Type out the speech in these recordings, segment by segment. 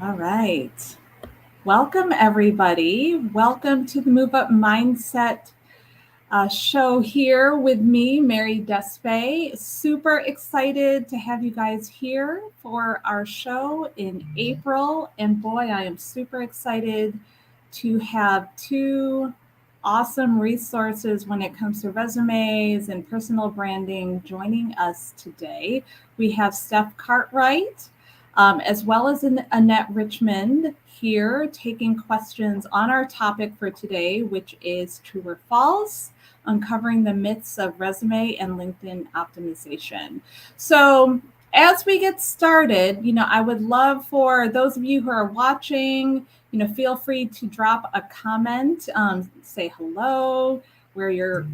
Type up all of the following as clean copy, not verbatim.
All right. Welcome, everybody. Welcome to the Move Up Mindset show here with me, Mary Despe. Super excited to have you guys here for our show in April. And boy, I am super excited to have two awesome resources when it comes to resumes and personal branding joining us today. We have Steph Cartwright as well as Annette Richmond here taking questions on our topic for today, which is true or false, uncovering the myths of resume and LinkedIn optimization. So, as we get started, I would love for those of you who are watching, feel free to drop a comment, say hello, where you're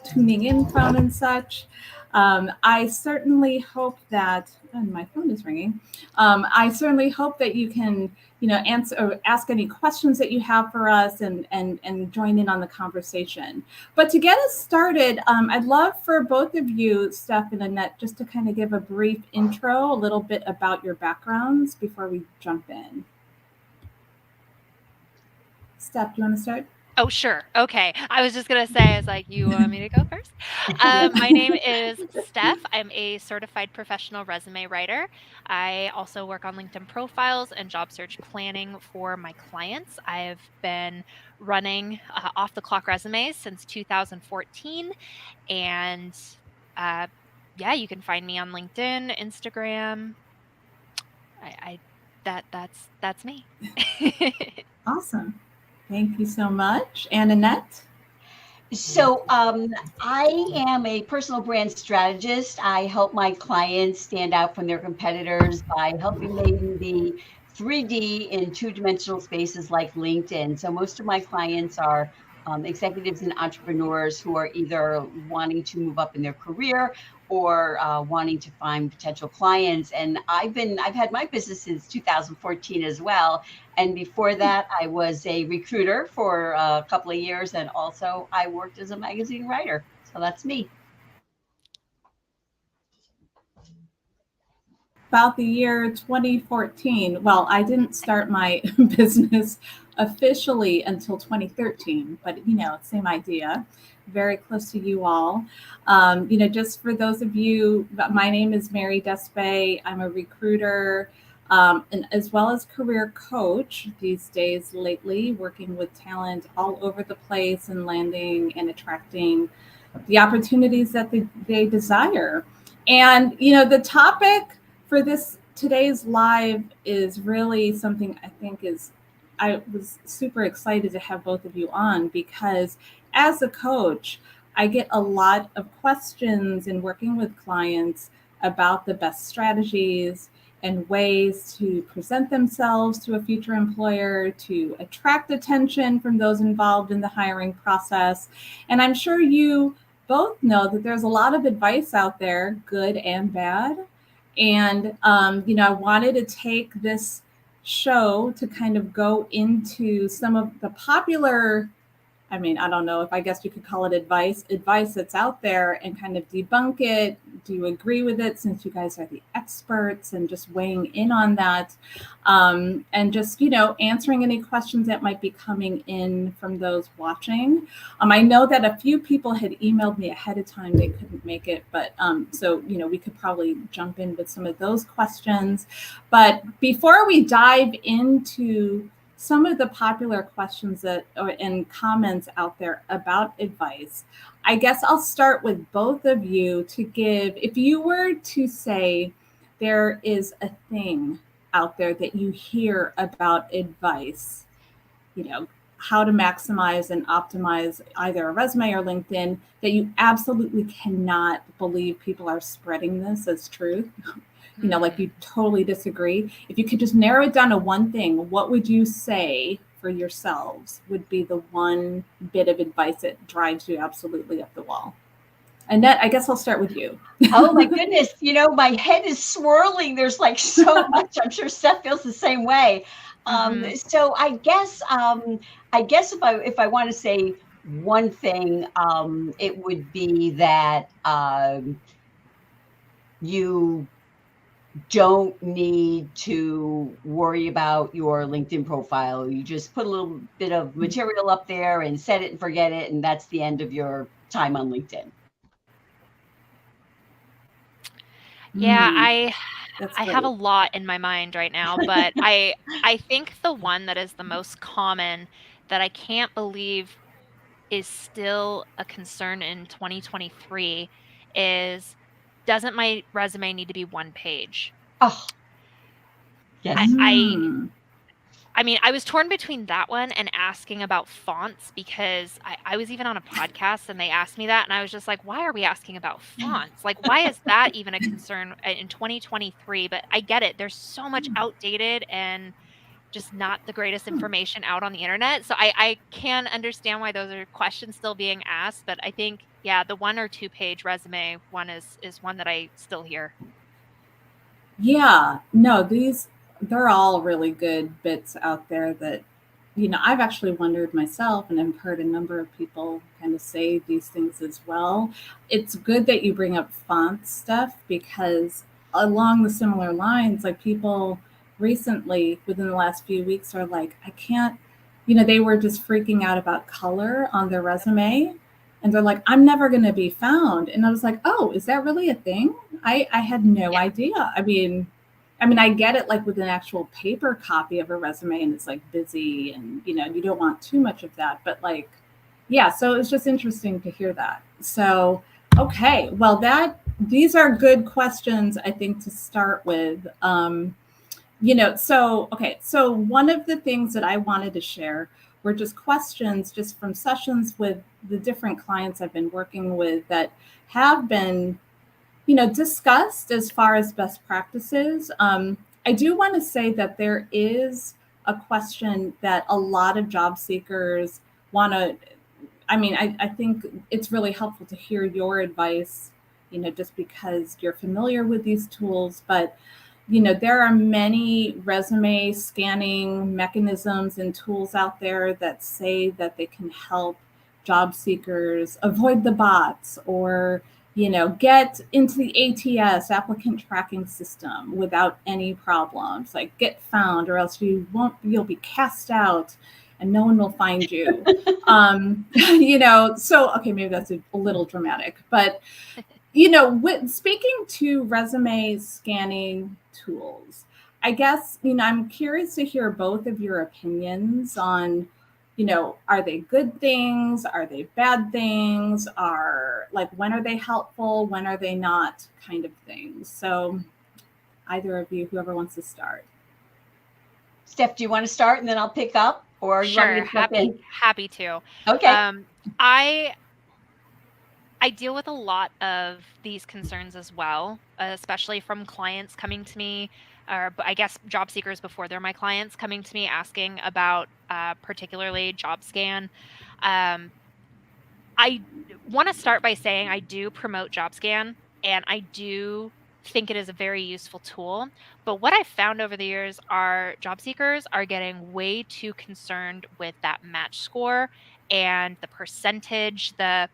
tuning in from and such. I certainly hope that, and my phone is ringing. I certainly hope that you can, answer or ask any questions that you have for us and join in on the conversation. But to get us started, I'd love for both of you, Steph and Annette, just to kind of give a brief intro, a little bit about your backgrounds before we jump in. Steph, do you want to start? Oh, sure. Okay. I was just gonna say, I was like, you want me to go first? My name is Steph. I'm a certified professional resume writer. I also work on LinkedIn profiles and job search planning for my clients. I've been running off the clock resumes since 2014. And uh, yeah, you can find me on LinkedIn, Instagram. I that's me. Awesome. Thank you so much. And Annette? I am a personal brand strategist. I help my clients stand out from their competitors by helping them be 3D in two-dimensional spaces like LinkedIn. So most of my clients are executives and entrepreneurs who are either wanting to move up in their career or wanting to find potential clients. And I've had my business since 2014 as well. And before that, I was a recruiter for a couple of years, and also I worked as a magazine writer. So that's me. About the year 2014. Well, I didn't start my business officially until 2013, but same idea. Very close to you all. Just for those of you, my name is Mary Despe. I'm a recruiter and as well as career coach these days lately, working with talent all over the place and landing and attracting the opportunities that they desire. And, the topic for this today's live is really something I think is I was super excited to have both of you on because as a coach, I get a lot of questions in working with clients about the best strategies and ways to present themselves to a future employer, to attract attention from those involved in the hiring process. And I'm sure you both know that there's a lot of advice out there, good and bad. And, I wanted to take this show to kind of go into some of the popular, I mean, I don't know if I guess you could call it advice that's out there and kind of debunk it. Do you agree with it since you guys are the experts and just weighing in on that? And just, answering any questions that might be coming in from those watching. I know that a few people had emailed me ahead of time. They couldn't make it, but so, we could probably jump in with some of those questions. But before we dive into some of the popular questions and comments out there about advice, I guess I'll start with both of you to give, if you were to say there is a thing out there that you hear about advice, you know, how to maximize and optimize either a resume or LinkedIn, that you absolutely cannot believe people are spreading this as truth, like you totally disagree. If you could just narrow it down to one thing, what would you say for yourselves would be the one bit of advice that drives you absolutely up the wall? Annette, I guess I'll start with you. Oh my goodness, my head is swirling. There's like so much. I'm sure Seth feels the same way. Hmm. So I guess if I want to say one thing, it would be that you don't need to worry about your LinkedIn profile. You just put a little bit of material up there and set it and forget it, and that's the end of your time on LinkedIn. Yeah, That's I have a great. lot in my mind right now, but I think the one that is the most common that I can't believe is still a concern in 2023 is, doesn't my resume need to be one page? Oh, I yes. I Hmm. I mean, I was torn between that one and asking about fonts because I was even on a podcast and they asked me that, and I was just like, why are we asking about fonts? Like, why is that even a concern in 2023? But I get it. There's so much outdated and just not the greatest information out on the internet. So I can understand why those are questions still being asked. But I think, yeah, the 1 or 2 page resume one is one that I still hear. Yeah, no, they're all really good bits out there that, I've actually wondered myself and I've heard a number of people kind of say these things as well. It's good that you bring up font stuff because along the similar lines, like people recently within the last few weeks are like, I can't, they were just freaking out about color on their resume. And they're like, I'm never going to be found. And I was like, oh, is that really a thing? I had no Yeah. idea. I mean, I get it like with an actual paper copy of a resume and it's like busy and you don't want too much of that. But like, yeah, so it's just interesting to hear that. So, okay, well these are good questions, I think, to start with. So okay, so one of the things that I wanted to share were just questions just from sessions with the different clients I've been working with that have been discussed as far as best practices. I do want to say that there is a question that a lot of job seekers want to. I think it's really helpful to hear your advice, just because you're familiar with these tools. But, there are many resume scanning mechanisms and tools out there that say that they can help job seekers avoid the bots or get into the ATS applicant tracking system without any problems. Like get found, or else you'll be cast out, and no one will find you. So okay, maybe that's a little dramatic, but speaking to resume scanning tools, I guess I'm curious to hear both of your opinions on are they good things? Are they bad things? When are they helpful? When are they not, kind of things? So either of you, whoever wants to start. Steph, do you want to start and then I'll pick up, or you want me Sure, to jump in? happy to. Okay. I deal with a lot of these concerns as well, especially from clients coming to me, or I guess job seekers before they're my clients coming to me asking about particularly JobScan. Um, I want to start by saying I do promote JobScan and I do think it is a very useful tool. But what I've found over the years are job seekers are getting way too concerned with that match score and the percentage, the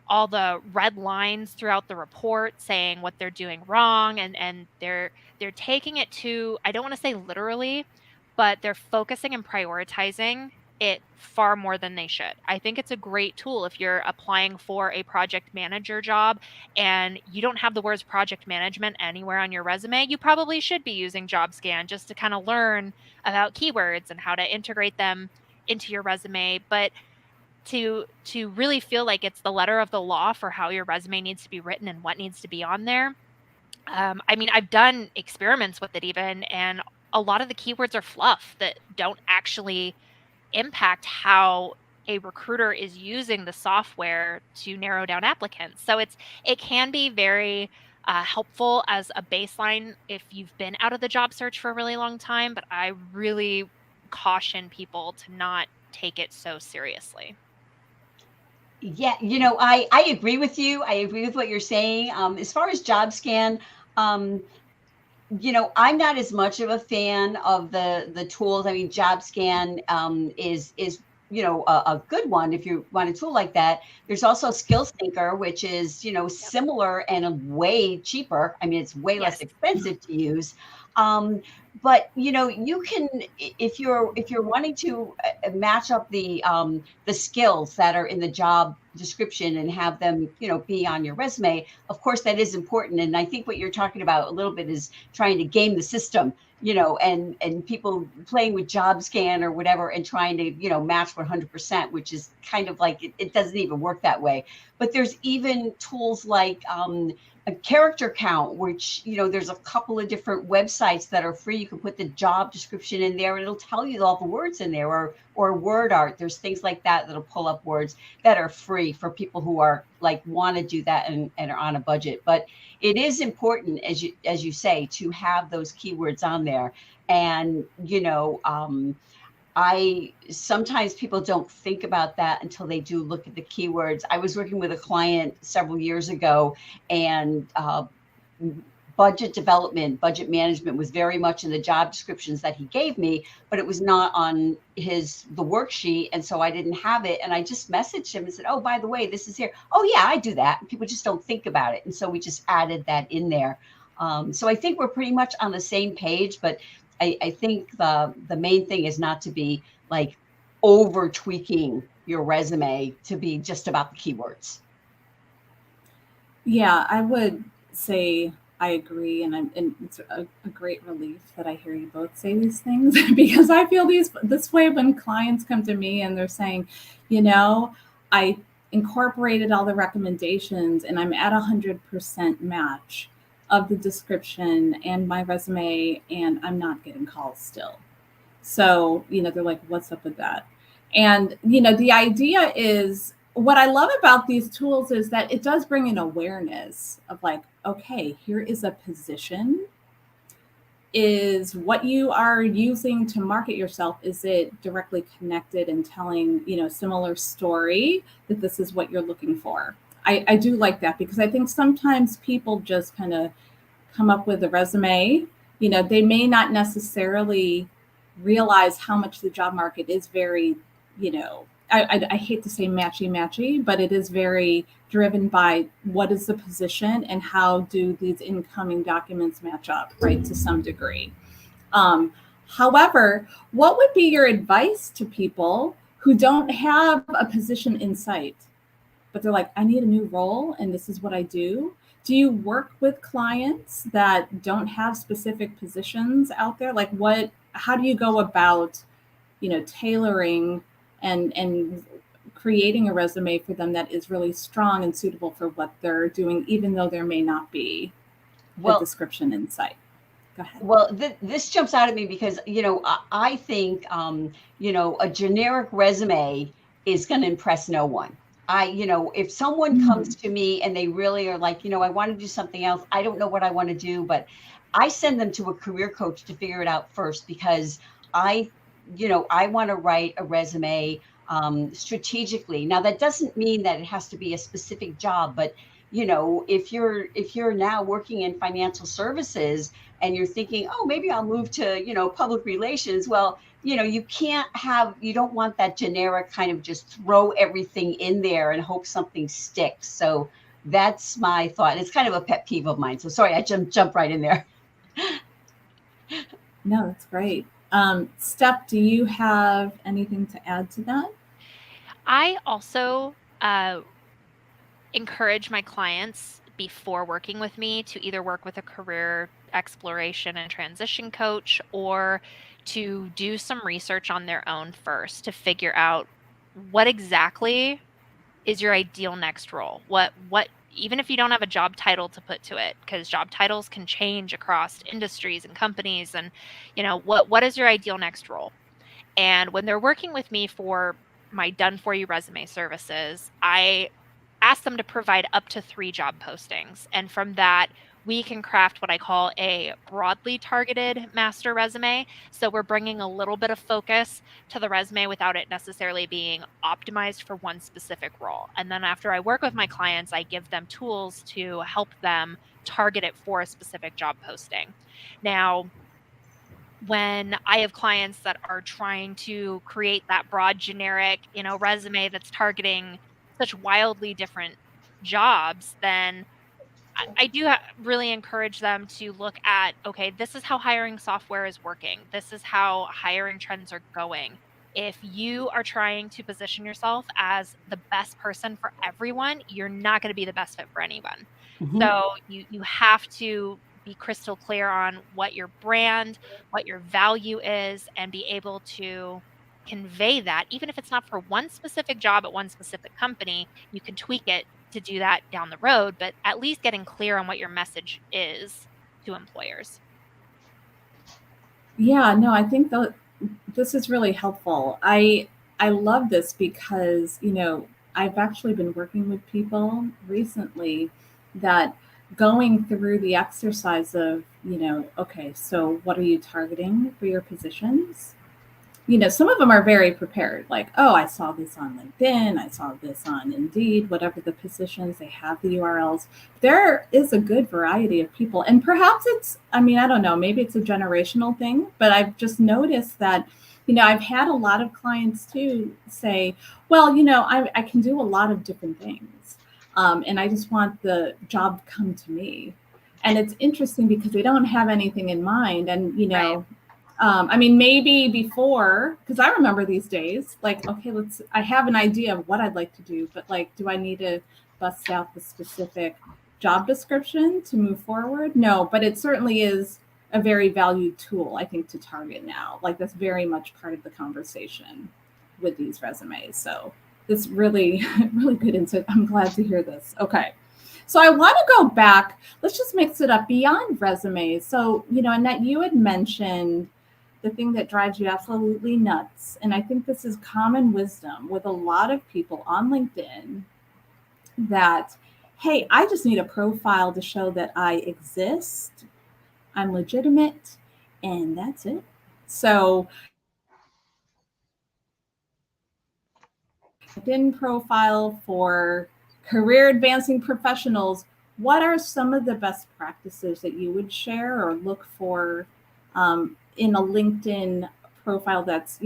all the red lines throughout the report saying what they're doing wrong, and they're taking it to, I don't want to say literally, but they're focusing and prioritizing it far more than they should. I think it's a great tool if you're applying for a project manager job and you don't have the words project management anywhere on your resume. You probably should be using JobScan just to kind of learn about keywords and how to integrate them into your resume. But to really feel like it's the letter of the law for how your resume needs to be written and what needs to be on there. I mean, I've done experiments with it even, and a lot of the keywords are fluff that don't actually impact how a recruiter is using the software to narrow down applicants. So it can be very helpful as a baseline if you've been out of the job search for a really long time, but I really caution people to not take it so seriously. Yeah, I agree with you. I agree with what you're saying. As far as JobScan, I'm not as much of a fan of the tools. I mean, JobScan is a good one, if you want a tool like that, there's also Skills Thinker, which is, similar and way cheaper. I mean, it's way less Yes. expensive to use. But you can, if you're wanting to match up the skills that are in the job description and have them, be on your resume. Of course, that is important. And I think what you're talking about a little bit is trying to game the system, and people playing with JobScan or whatever and trying to, match 100%, which is kind of like, it doesn't even work that way. But there's even tools like a character count, which, there's a couple of different websites that are free. You can put the job description in there and it'll tell you all the words in there, or word art. There's things like that that'll pull up words that are free for people who are like want to do that and are on a budget. But it is important, as you say, to have those keywords on there. And, I sometimes people don't think about that until they do look at the keywords. I was working with a client several years ago, and budget development, budget management was very much in the job descriptions that he gave me, but it was not on the worksheet. And so I didn't have it. And I just messaged him and said, oh, by the way, this is here. Oh yeah, I do that. And people just don't think about it. And so we just added that in there. So I think we're pretty much on the same page, but I think the main thing is not to be like over tweaking your resume to be just about the keywords. Yeah, I would say I agree, and it's a great relief that I hear you both say these things because I feel this way when clients come to me and they're saying, I incorporated all the recommendations and I'm at 100% match of the description and my resume, and I'm not getting calls still. So, they're like, what's up with that? And, the idea is, what I love about these tools is that it does bring an awareness of like, okay, here is a position. Is what you are using to market yourself, is it directly connected and telling, similar story that this is what you're looking for? I do like that because I think sometimes people just kind of come up with a resume. They may not necessarily realize how much the job market is very, I hate to say matchy, but it is very driven by what is the position and how do these incoming documents match up, right, to some degree. However, what would be your advice to people who don't have a position in sight, but they're like, I need a new role and this is what I do? Do you work with clients that don't have specific positions out there? Like how do you go about, tailoring and creating a resume for them that is really strong and suitable for what they're doing, even though there may not be a description in sight? Go ahead. Well, this jumps out at me because, I think, a generic resume is going to impress no one. If someone comes to me and they really are like, I want to do something else, I don't know what I want to do, but I send them to a career coach to figure it out first, because I want to write a resume strategically. Now, that doesn't mean that it has to be a specific job, but if you're now working in financial services and you're thinking, oh, maybe I'll move to, public relations. Well, you don't want that generic kind of just throw everything in there and hope something sticks. So that's my thought. And it's kind of a pet peeve of mine. So sorry, I jumped right in there. No, that's great. Steph, do you have anything to add to that? I also encourage my clients before working with me to either work with a career exploration and transition coach, or to do some research on their own first to figure out what exactly is your ideal next role. What even if you don't have a job title to put to it, because job titles can change across industries and companies, and what is your ideal next role? And when they're working with me for my done for you resume services, I ask them to provide up to 3 job postings. And from that, we can craft what I call a broadly targeted master resume. So we're bringing a little bit of focus to the resume without it necessarily being optimized for one specific role. And then after I work with my clients, I give them tools to help them target it for a specific job posting. Now, when I have clients that are trying to create that broad generic, resume that's targeting such wildly different jobs, then I do really encourage them to look at, okay, this is how hiring software is working. This is how hiring trends are going. If you are trying to position yourself as the best person for everyone, you're not going to be the best fit for anyone. Mhm. So you have to be crystal clear on what your brand, what your value is, and be able to convey that. Even if it's not for one specific job at one specific company, you can tweak it to do that down the road, but at least getting clear on what your message is to employers. Yeah, no, I think that this is really helpful. I love this because, I've actually been working with people recently that going through the exercise of, okay, so what are you targeting for your positions? Some of them are very prepared, like, oh, I saw this on LinkedIn, I saw this on Indeed, whatever the positions, they have the URLs. There is a good variety of people. And perhaps I don't know, maybe it's a generational thing, but I've just noticed that, I've had a lot of clients too say, well, I can do a lot of different things. And I just want the job to come to me. And it's interesting because they don't have anything in mind. And, Right. Maybe before, because I remember these days, like, okay, I have an idea of what I'd like to do, but like, do I need to bust out the specific job description to move forward? No, but it certainly is a very valued tool, I think, to target now. Like, that's very much part of the conversation with these resumes. So this really, really good insight. I'm glad to hear this. Okay. So I want to go back. Let's just mix it up beyond resumes. So, Annette, you had mentioned the thing that drives you absolutely nuts. And I think this is common wisdom with a lot of people on LinkedIn that, hey, I just need a profile to show that I exist, I'm legitimate, and that's it. So, LinkedIn profile for career advancing professionals, what are some of the best practices that you would share or look for in a LinkedIn profile that's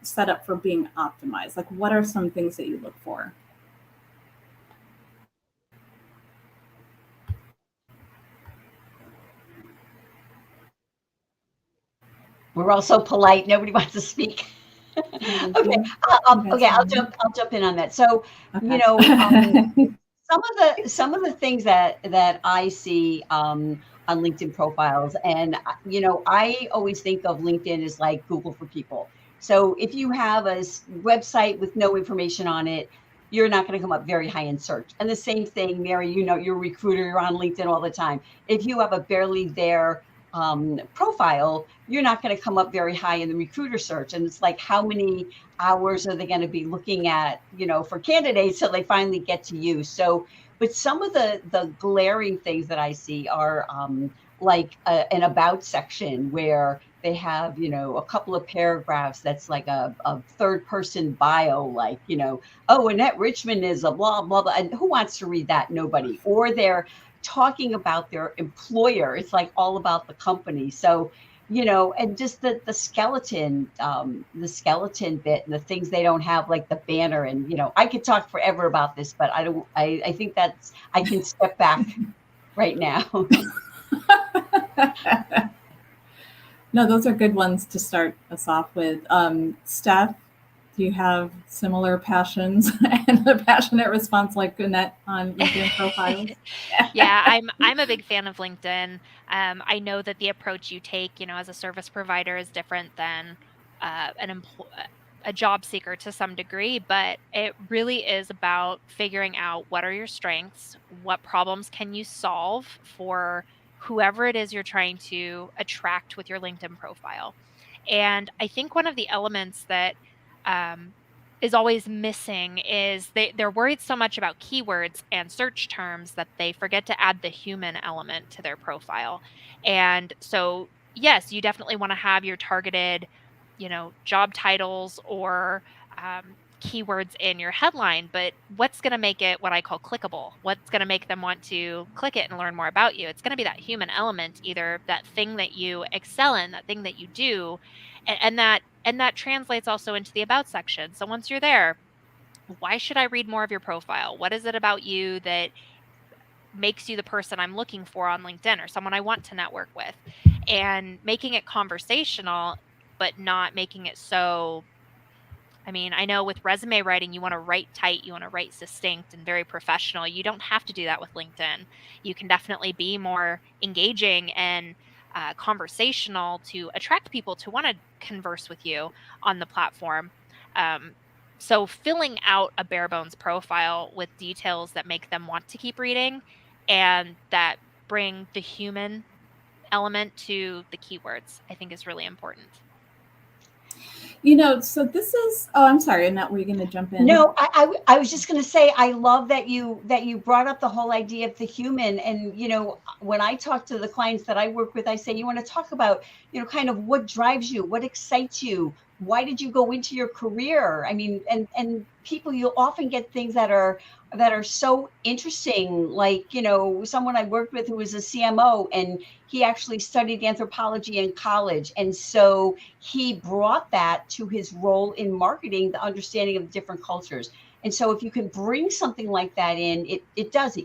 set up for being optimized? Like, what are some things that you look for? We're all so polite. Nobody wants to speak. Okay. Okay. I'll jump in on that. So, Okay. some of the things that I see on LinkedIn profiles, and I always think of LinkedIn as like Google for people. So if you have a website with no information on it, you're not going to come up very high in search. And the same thing, Mary, you're a recruiter, you're on LinkedIn all the time. If you have a barely there profile, you're not going to come up very high in the recruiter search. And it's like, how many hours are they going to be looking at, for candidates till they finally get to you? So, but some of the glaring things that I see are like an about section where they have, a couple of paragraphs that's like a third person bio, like, oh, Annette Richmond is a blah, blah, blah. And who wants to read that? Nobody. Or they're talking about their employer. It's like all about the company. So, and just the skeleton bit and the things they don't have, like the banner. And, I could talk forever about this, but I think I can step back right now. No, those are good ones to start us off with. Steph, do you have similar passions and a passionate response like Annette on LinkedIn profiles? Yeah, I'm a big fan of LinkedIn. I know that the approach you take, as a service provider is different than a job seeker to some degree, but it really is about figuring out what are your strengths, what problems can you solve for whoever it is you're trying to attract with your LinkedIn profile. And I think one of the elements that is always missing is they're worried so much about keywords and search terms that they forget to add the human element to their profile. And so, yes, you definitely want to have your targeted, job titles or keywords in your headline, but what's going to make it what I call clickable? What's going to make them want to click it and learn more about you? It's going to be that human element, either that thing that you excel in, that thing that you do, and that translates also into the about section. So once you're there, why should I read more of your profile? What is it about you that makes you the person I'm looking for on LinkedIn or someone I want to network with? And making it conversational, but not making it so, I mean, I know with resume writing, you want to write tight, you want to write succinct and very professional. You don't have to do that with LinkedIn. You can definitely be more engaging and conversational to attract people to want to converse with you on the platform. Um, so, filling out a bare bones profile with details that make them want to keep reading and that bring the human element to the keywords, I think is really important. So this is, oh, I'm sorry, Annette, were you going to jump in? No, I was just going to say, I love that you brought up the whole idea of the human. And, when I talk to the clients that I work with, I say, you want to talk about, kind of what drives you, what excites you, why did you go into your career? I mean, and people, you'll often get things that are so interesting. Like, someone I worked with who was a CMO, and he actually studied anthropology in college. And so he brought that to his role in marketing, the understanding of different cultures. And so if you can bring something like that in, it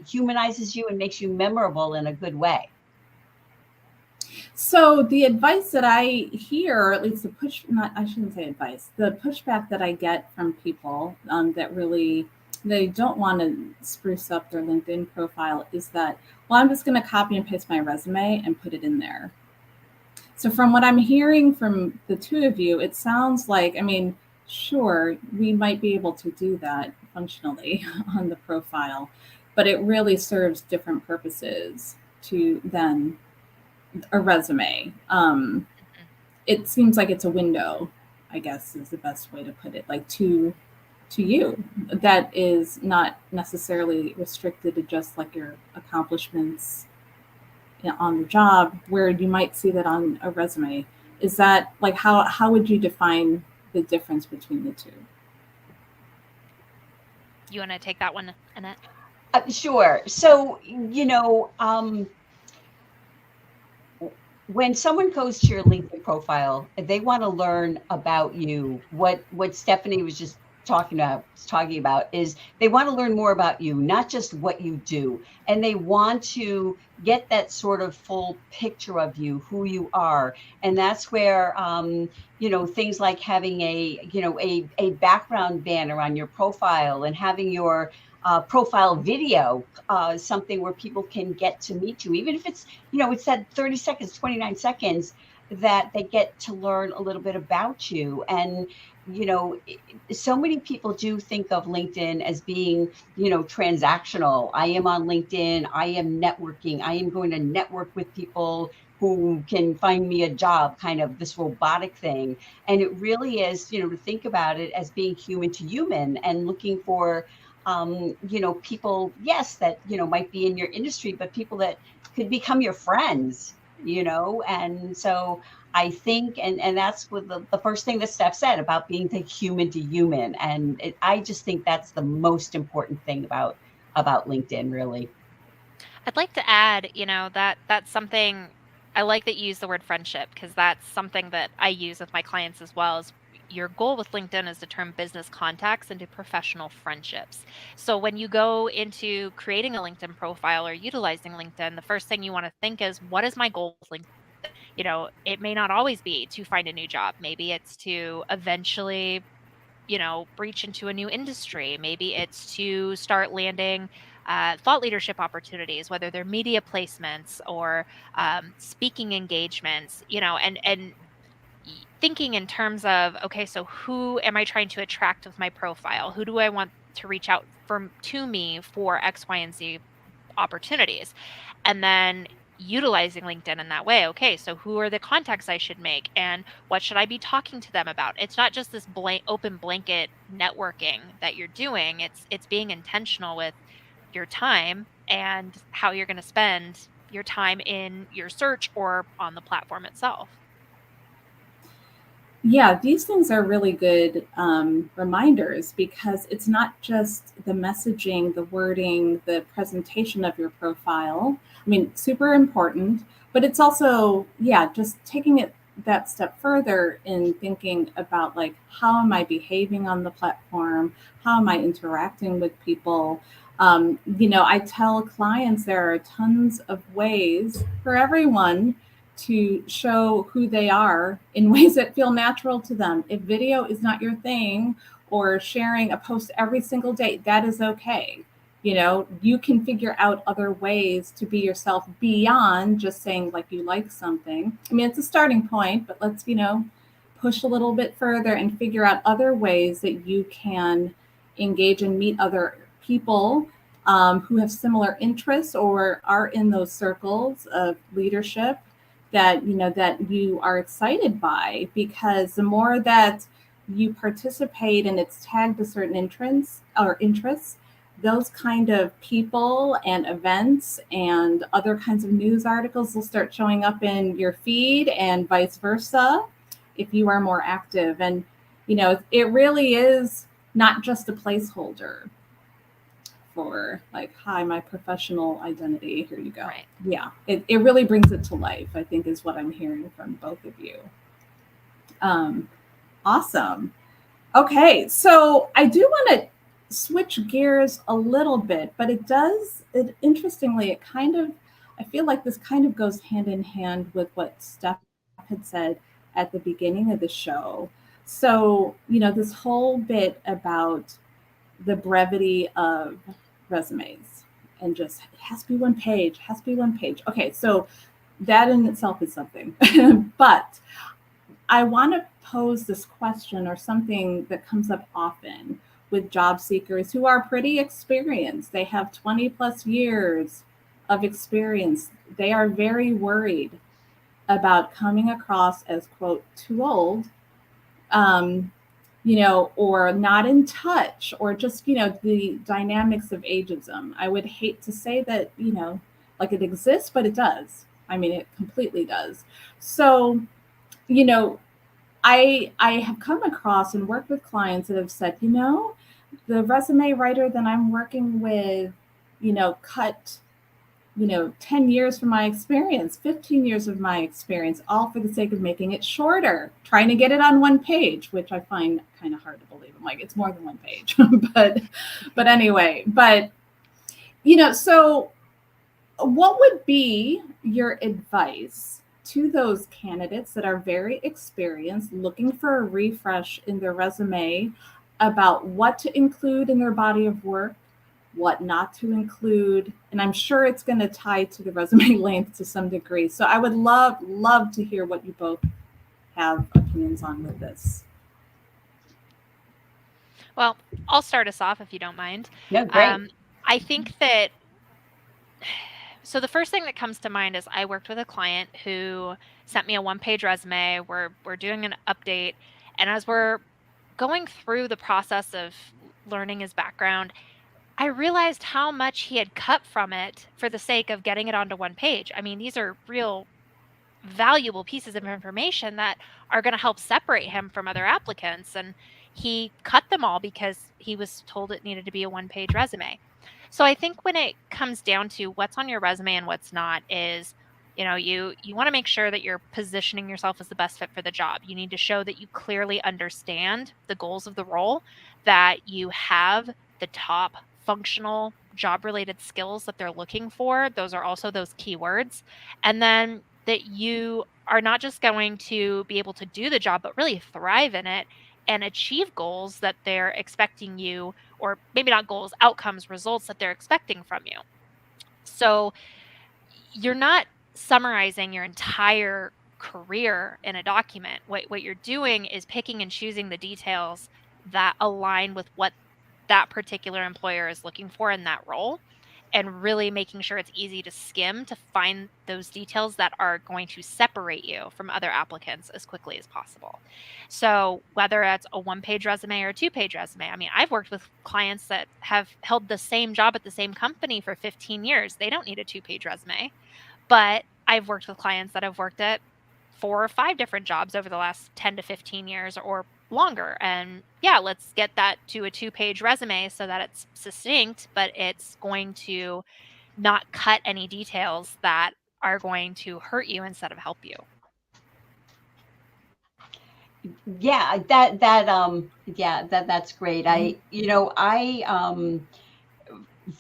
humanizes you and makes you memorable in a good way. So the advice that I hear, or at least I shouldn't say advice, the pushback that I get from people that really, they don't want to spruce up their LinkedIn profile is that, well, I'm just going to copy and paste my resume and put it in there. So from what I'm hearing from the two of you, it sounds like, I mean, sure, we might be able to do that functionally on the profile, but it really serves different purposes than a resume. It seems like it's a window, I guess is the best way to put it, like to you, that is not necessarily restricted to just like your accomplishments on the job, where you might see that on a resume. Is that like, how would you define the difference between the two? You want to take that one, Annette? Sure. So, when someone goes to your LinkedIn profile, they want to learn about you. What Stephanie was just talking about is they want to learn more about you, not just what you do. And they want to get that sort of full picture of you, who you are. And that's where, things like having a background banner on your profile and having your profile video, something where people can get to meet you, even if it's, it's that 30 seconds, 29 seconds that they get to learn a little bit about you. And, so many people do think of LinkedIn as being, transactional. I am on LinkedIn. I am networking. I am going to network with people who can find me a job, kind of this robotic thing. And it really is, to think about it as being human to human and looking for, people, yes, that, might be in your industry, but people that could become your friends, and so I think, and that's what the first thing that Steph said about being the human to human. And I just think that's the most important thing about LinkedIn, really. I'd like to add, that's something I like that you use the word friendship, because that's something that I use with my clients as well. Is your goal with LinkedIn is to turn business contacts into professional friendships. So when you go into creating a LinkedIn profile or utilizing LinkedIn, the first thing you want to think is, what is my goal with LinkedIn? It may not always be to find a new job. Maybe it's to eventually, breach into a new industry. Maybe it's to start landing thought leadership opportunities, whether they're media placements or speaking engagements, and thinking in terms of, okay, so who am I trying to attract with my profile? Who do I want to reach out to me for X, Y, and Z opportunities? And then utilizing LinkedIn in that way. Okay, so who are the contacts I should make, and what should I be talking to them about? It's not just this open blanket networking that you're doing. It's being intentional with your time and how you're going to spend your time in your search or on the platform itself. Yeah, these things are really good reminders because it's not just the messaging, the wording, the presentation of your profile. I mean, super important, but it's also, yeah, just taking it that step further in thinking about like, how am I behaving on the platform? How am I interacting with people? I tell clients there are tons of ways for everyone to show who they are in ways that feel natural to them. If video is not your thing or sharing a post every single day, that is okay. You can figure out other ways to be yourself beyond just saying like you like something. I mean, it's a starting point, but let's, push a little bit further and figure out other ways that you can engage and meet other people who have similar interests or are in those circles of leadership that you are excited by, because the more that you participate and it's tagged to certain interests, those kind of people and events and other kinds of news articles will start showing up in your feed and vice versa if you are more active. And it really is not just a placeholder for like, hi, my professional identity, here you go. Right. Yeah, it really brings it to life, I think, is what I'm hearing from both of you. Awesome. Okay, so I do want to switch gears a little bit, but interestingly, I feel like this kind of goes hand in hand with what Steph had said at the beginning of the show. So, this whole bit about the brevity of resumes and just, it has to be one page, Okay, so that in itself is something. But I want to pose this question, or something that comes up often with job seekers who are pretty experienced. They have 20 plus years of experience. They are very worried about coming across as, quote, too old, or not in touch, or just, the dynamics of ageism. I would hate to say that, like it exists, but it does. I mean, it completely does. So, I have come across and worked with clients that have said, the resume writer that I'm working with, cut 10 years from my experience, 15 years of my experience, all for the sake of making it shorter, trying to get it on one page, which I find kind of hard to believe. I'm like, it's more than one page. but anyway, so what would be your advice to those candidates that are very experienced, looking for a refresh in their resume about what to include in their body of work, what not to include? And I'm sure it's going to tie to the resume length to some degree. So I would love to hear what you both have opinions on with this. Well, I'll start us off if you don't mind. No, great. I think that, so the first thing that comes to mind is I worked with a client who sent me a one-page resume. We're doing an update. And as we're going through the process of learning his background, I realized how much he had cut from it for the sake of getting it onto one page. I mean, these are real valuable pieces of information that are going to help separate him from other applicants. And he cut them all because he was told it needed to be a one-page resume. So I think when it comes down to what's on your resume and what's not is, you want to make sure that you're positioning yourself as the best fit for the job. You need to show that you clearly understand the goals of the role, that you have the top functional job-related skills that they're looking for. Those are also those keywords. And then that you are not just going to be able to do the job, but really thrive in it and achieve goals that they're expecting you, or maybe not goals, outcomes, results that they're expecting from you. So you're not summarizing your entire career in a document. What you're doing is picking and choosing the details that align with what that particular employer is looking for in that role, and really making sure it's easy to skim to find those details that are going to separate you from other applicants as quickly as possible. So whether it's a one-page resume or a two-page resume, I mean, I've worked with clients that have held the same job at the same company for 15 years. They don't need a two-page resume. But I've worked with clients that have worked at 4 or 5 different jobs over the last 10 to 15 years or longer. And yeah, let's get that to a 2-page resume so that it's succinct, but it's going to not cut any details that are going to hurt you instead of help you. Yeah, that's great.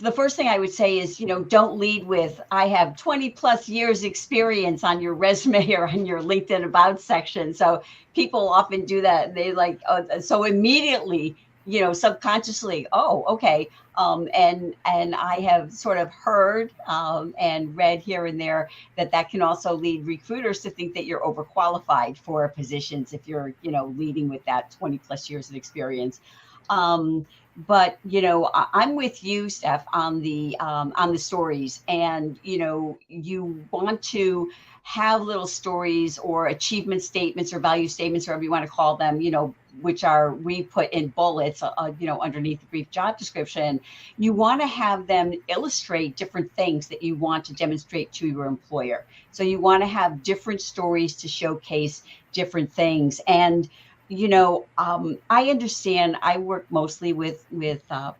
The first thing I would say is, don't lead with, I have 20 plus years experience on your resume or on your LinkedIn about section. So people often do that. They like, so immediately, subconsciously, oh, okay. And I have sort of heard and read here and there that can also lead recruiters to think that you're overqualified for positions if you're, leading with that 20 plus years of experience. But I'm with you, Steph, on the stories, and you want to have little stories or achievement statements or value statements, or whatever you want to call them, which we put in bullets, underneath the brief job description. You want to have them illustrate different things that you want to demonstrate to your employer. So you want to have different stories to showcase different things. And I understand. I work mostly with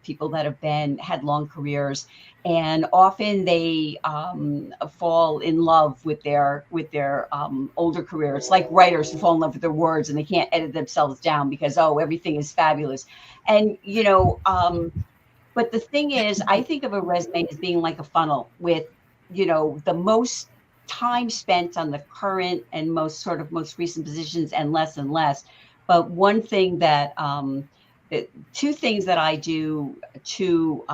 people that had long careers, and often they fall in love with their older careers, like writers who fall in love with their words and they can't edit themselves down because everything is fabulous. And but the thing is, I think of a resume as being like a funnel with the most time spent on the current and most recent positions and less. But one thing two things that I do to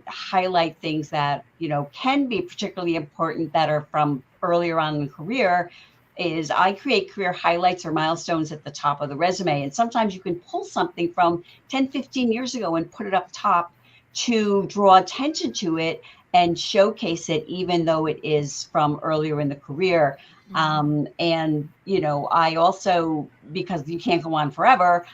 highlight things that, can be particularly important that are from earlier on in the career is I create career highlights or milestones at the top of the resume. And sometimes you can pull something from 10, 15 years ago and put it up top to draw attention to it and showcase it, even though it is from earlier in the career. And, I also, because you can't go on forever,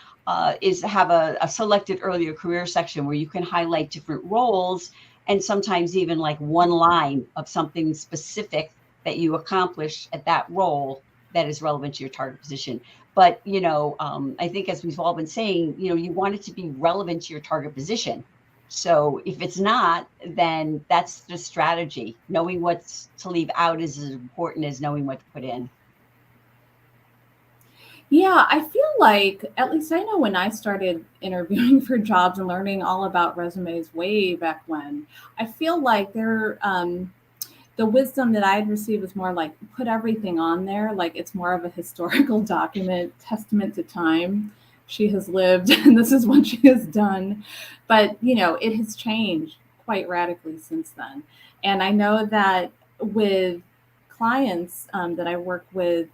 is have a selected earlier career section where you can highlight different roles and sometimes even like one line of something specific that you accomplished at that role that is relevant to your target position. But, I think as we've all been saying, you want it to be relevant to your target position. So if it's not, then that's the strategy. Knowing what to leave out is as important as knowing what to put in. Yeah, I feel like, at least I know when I started interviewing for jobs and learning all about resumes way back when, I feel like the wisdom that I had received was more like put everything on there. Like it's more of a historical document, testament to time. She has lived and this is what she has done. But, it has changed quite radically since then. And I know that with clients that I work with,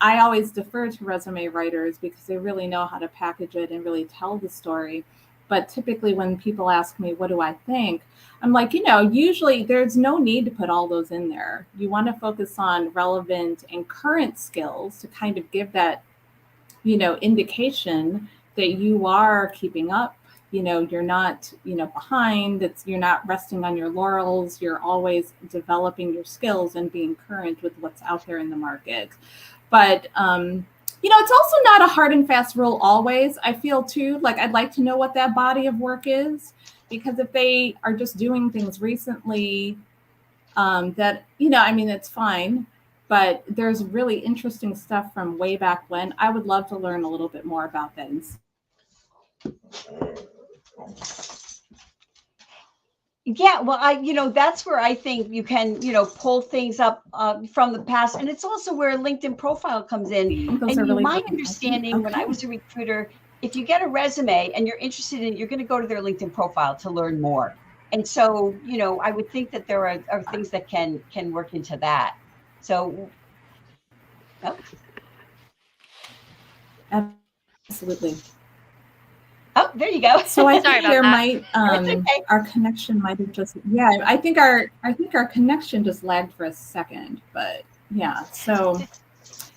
I always defer to resume writers because they really know how to package it and really tell the story. But typically when people ask me, what do I think? I'm like, usually there's no need to put all those in there. You want to focus on relevant and current skills to kind of give that indication that you are keeping up, you're not, behind, you're not resting on your laurels, you're always developing your skills and being current with what's out there in the market. But, it's also not a hard and fast rule always. I feel too, like I'd like to know what that body of work is, because if they are just doing things recently, it's fine. But there's really interesting stuff from way back when. I would love to learn a little bit more about that. Yeah, well, that's where I think you can, pull things up from the past. And it's also where LinkedIn profile comes in. And really my understanding when I was a recruiter, if you get a resume and you're interested in it, you're going to go to their LinkedIn profile to learn more. And so, I would think that there are things that can work into that. So, Absolutely. Oh, there you go. So I think there might our connection might have just I think our connection just lagged for a second, but yeah. So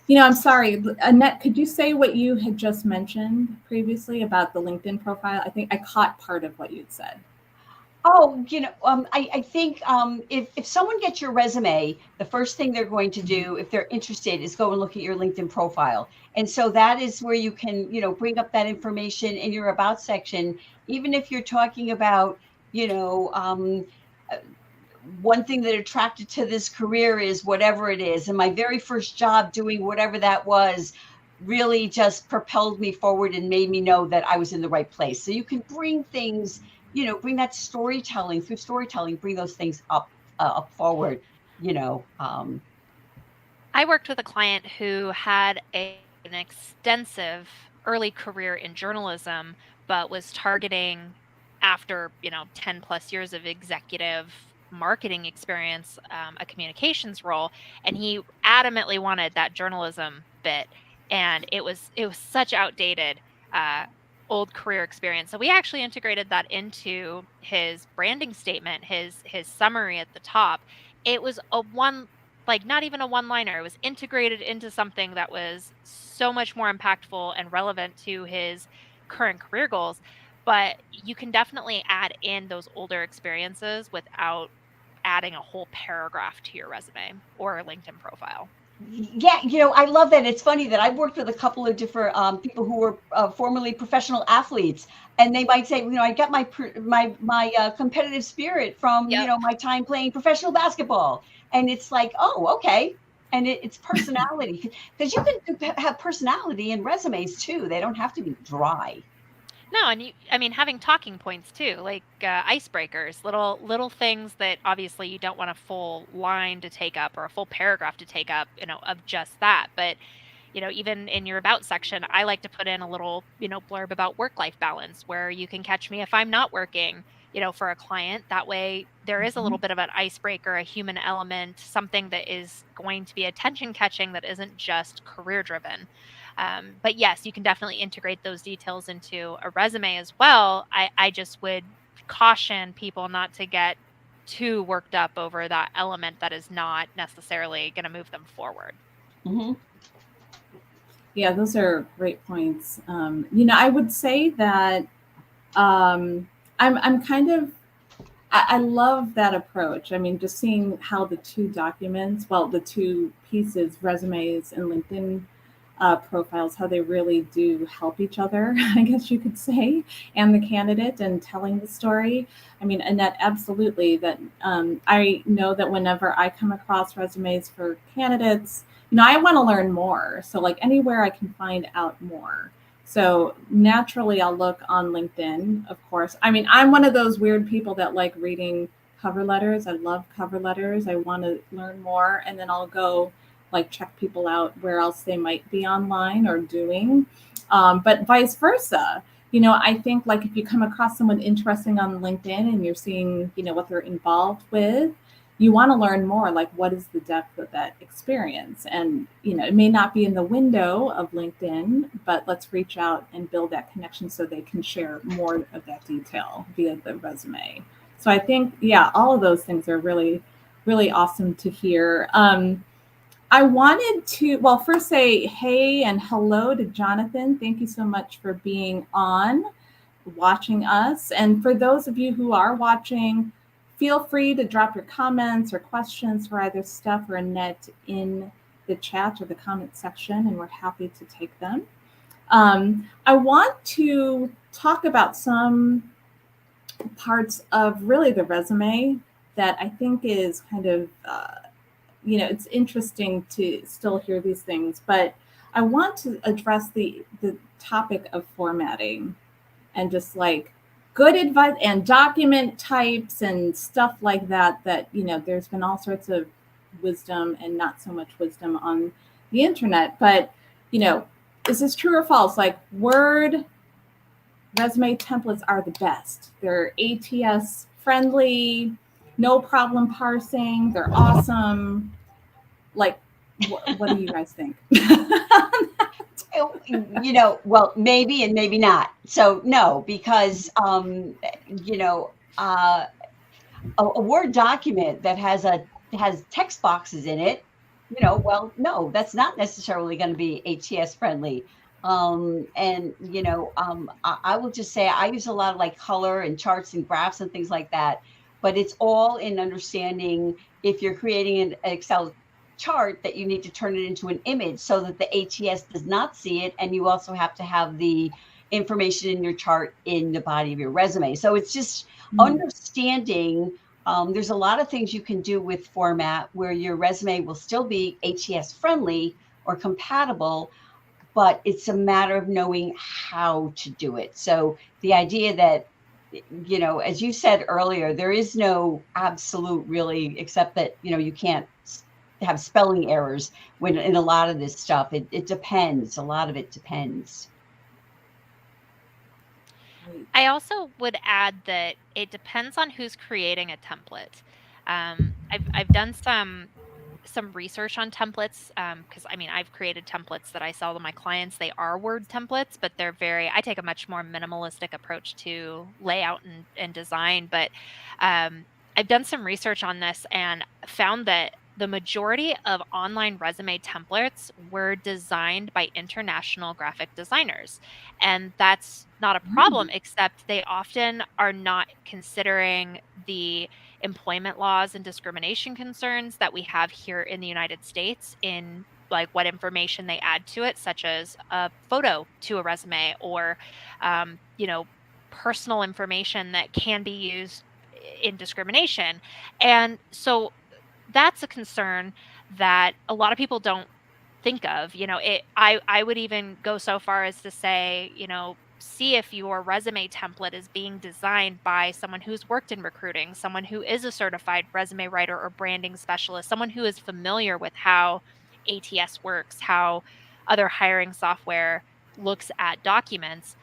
I'm sorry, Annette, could you say what you had just mentioned previously about the LinkedIn profile? I think I caught part of what you'd said. Oh, I think if someone gets your resume, the first thing they're going to do, if they're interested, is go and look at your LinkedIn profile. And so that is where you can, bring up that information in your about section, even if you're talking about, you know, uh, one thing that attracted to this career is whatever it is. And my very first job doing whatever that was really just propelled me forward and made me know that I was in the right place. So you can bring things, bring that storytelling through storytelling, bring those things up forward, you know. I worked with a client who had an extensive early career in journalism, but was targeting after 10 plus years of executive marketing experience, a communications role, and he adamantly wanted that journalism bit, and it was such outdated old career experience. So we actually integrated that into his branding statement, his summary at the top. It was a one like not even a one liner. It was integrated into something that was so much more impactful and relevant to his current career goals. But you can definitely add in those older experiences without adding a whole paragraph to your resume or LinkedIn profile. Yeah, I love that. It's funny that I've worked with a couple of different people who were formerly professional athletes, and they might say, I got my competitive spirit from Yep. my time playing professional basketball, and it's like, oh, okay, and it's personality, because you can have personality in resumes too. They don't have to be dry. No, and having talking points too, like icebreakers, little things that obviously you don't want a full line to take up or a full paragraph to take up, of just that. But even in your about section, I like to put in a little, blurb about work-life balance where you can catch me if I'm not working, for a client. That way there is a little bit of an icebreaker, a human element, something that is going to be attention catching that isn't just career driven. But yes, you can definitely integrate those details into a resume as well. I just would caution people not to get too worked up over that element that is not necessarily going to move them forward. Mm-hmm. Yeah, those are great points. I would say that I'm kind of I love that approach. I mean, just seeing how the the two pieces, resumes and LinkedIn profiles, how they really do help each other, I guess you could say, and the candidate and telling the story. I mean, Annette, absolutely. That I know that whenever I come across resumes for candidates, I want to learn more. So, like anywhere I can find out more. So naturally, I'll look on LinkedIn, of course. I mean, I'm one of those weird people that like reading cover letters. I love cover letters. I want to learn more. And then I'll go like check people out where else they might be online or doing. But vice versa. I think like if you come across someone interesting on LinkedIn and you're seeing, what they're involved with, you want to learn more, like what is the depth of that experience. And it may not be in the window of LinkedIn, but let's reach out and build that connection so they can share more of that detail via the resume. So I think, yeah, all of those things are really, really awesome to hear. I wanted to, well, first say hey and hello to Jonathan. Thank you so much for being on, watching us. And for those of you who are watching, feel free to drop your comments or questions for either Steph or Annette in the chat or the comment section, and we're happy to take them. I want to talk about some parts of really the resume that I think is kind of, it's interesting to still hear these things, but I want to address the topic of formatting and just like good advice and document types and stuff like that, there's been all sorts of wisdom and not so much wisdom on the internet. But, is this true or false? Like Word resume templates are the best. They're ATS friendly, no problem parsing. They're awesome. Like, what do you guys think? Well, maybe and maybe not. So no, because a Word document that has text boxes in it, well, no, that's not necessarily going to be ATS friendly. And I will just say I use a lot of like color and charts and graphs and things like that, but it's all in understanding if you're creating an Excel chart that you need to turn it into an image so that the ATS does not see it. And you also have to have the information in your chart in the body of your resume. So it's just understanding. There's a lot of things you can do with format where your resume will still be ATS friendly or compatible, but it's a matter of knowing how to do it. So the idea that, as you said earlier, there is no absolute really, except that, you can't have spelling errors when in a lot of this stuff. It depends. A lot of it depends. I also would add that it depends on who's creating a template. I've done some research on templates because I've created templates that I sell to my clients. They are Word templates, but I take a much more minimalistic approach to layout and design. But I've done some research on this and found that the majority of online resume templates were designed by international graphic designers. And that's not a problem, except they often are not considering the employment laws and discrimination concerns that we have here in the United States in like what information they add to it, such as a photo to a resume or, you know, personal information that can be used in discrimination. And so that's a concern that a lot of people don't think of. I would even go so far as to say, see if your resume template is being designed by someone who's worked in recruiting, someone who is a certified resume writer or branding specialist, someone who is familiar with how ATS works, how other hiring software looks at documents.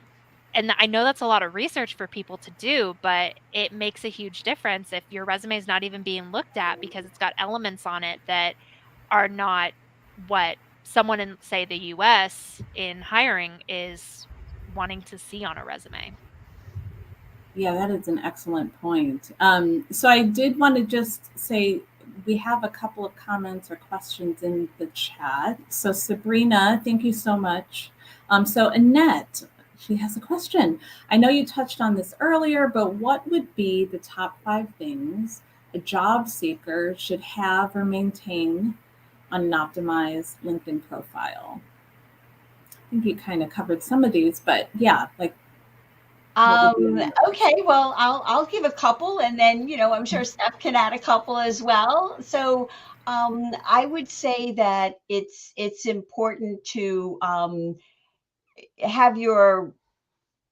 And I know that's a lot of research for people to do, but it makes a huge difference if your resume is not even being looked at because it's got elements on it that are not what someone in, say, the US in hiring is wanting to see on a resume. Yeah, that is an excellent point. So I did want to just say we have a couple of comments or questions in the chat. So Sabrina, thank you so much. So Annette, she has a question. I know you touched on this earlier, but what would be the top 5 things a job seeker should have or maintain on an optimized LinkedIn profile? I think you kind of covered some of these, but yeah, like Okay, well, I'll give a couple, and then I'm sure Steph can add a couple as well. So I would say that it's important to have your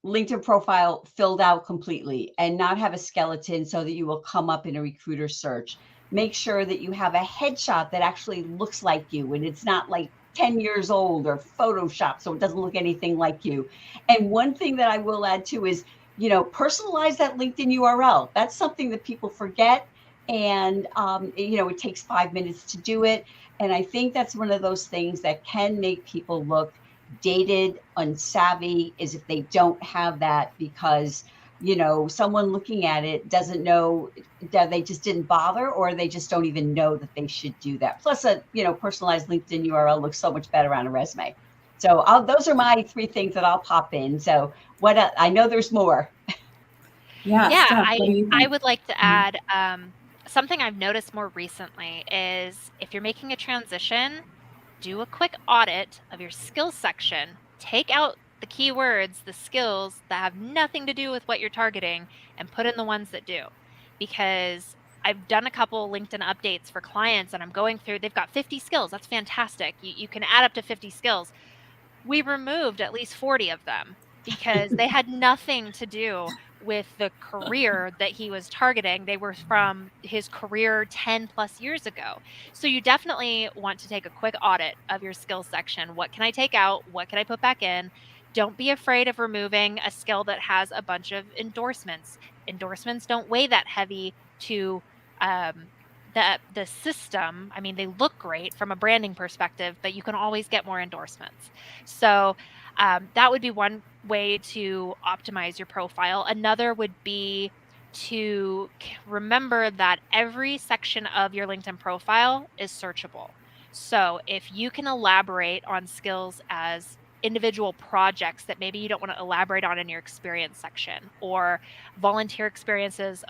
LinkedIn profile filled out completely and not have a skeleton so that you will come up in a recruiter search. Make sure that you have a headshot that actually looks like you and it's not like 10 years old or Photoshop, so it doesn't look anything like you. And one thing that I will add too is, personalize that LinkedIn URL. That's something that people forget. And, it takes 5 minutes to do it. And I think that's one of those things that can make people look dated, unsavvy, is if they don't have that because someone looking at it doesn't know that they just didn't bother, or they just don't even know that they should do that. Plus a personalized LinkedIn URL looks so much better on a resume. So those are my 3 things that I'll pop in. So what I know there's more. Yeah, Steph, what do you think? I would like to add something I've noticed more recently is if you're making a transition, do a quick audit of your skills section. Take out the keywords, the skills that have nothing to do with what you're targeting, and put in the ones that do. Because I've done a couple LinkedIn updates for clients and I'm going through, they've got 50 skills. That's fantastic. You can add up to 50 skills. We removed at least 40 of them because they had nothing to do with the career that he was targeting. They were from his career 10 plus years ago. So you definitely want to take a quick audit of your skills section. What can I take out? What can I put back in? Don't be afraid of removing a skill that has a bunch of endorsements. Endorsements don't weigh that heavy to the system. I mean, they look great from a branding perspective, but you can always get more endorsements. So that would be one way to optimize your profile. Another would be to remember that every section of your LinkedIn profile is searchable. So if you can elaborate on skills as individual projects that maybe you don't want to elaborate on in your experience section, or volunteer experiences.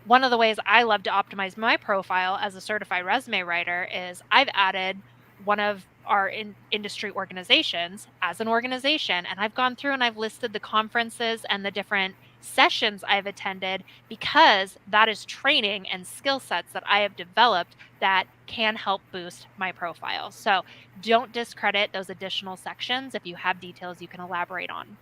One of the ways I love to optimize my profile as a certified resume writer is I've added one of our industry organizations as an organization, and I've gone through and I've listed the conferences and the different sessions I've attended, because that is training and skill sets that I have developed that can help boost my profile. So don't discredit those additional sections if you have details you can elaborate on.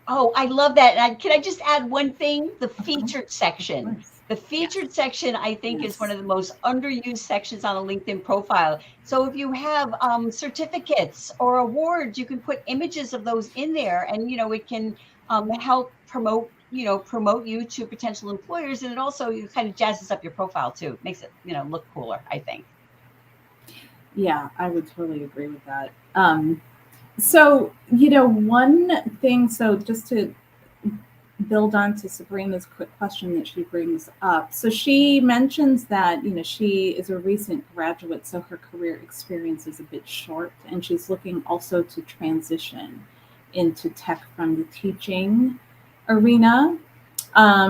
Oh, I love that. And can I just add one thing? The featured Of section. course. The featured section, I think, is one Yes. of the most underused sections on a LinkedIn profile. So if you have certificates or awards, you can put images of those in there, and it can help promote you to potential employers, and it also kind of jazzes up your profile too. Makes it look cooler, I think. Yeah, I would totally agree with that. So, one thing, so just to build on to Sabrina's quick question that she brings up. So she mentions that, she is a recent graduate, so her career experience is a bit short, and she's looking also to transition into tech from the teaching arena.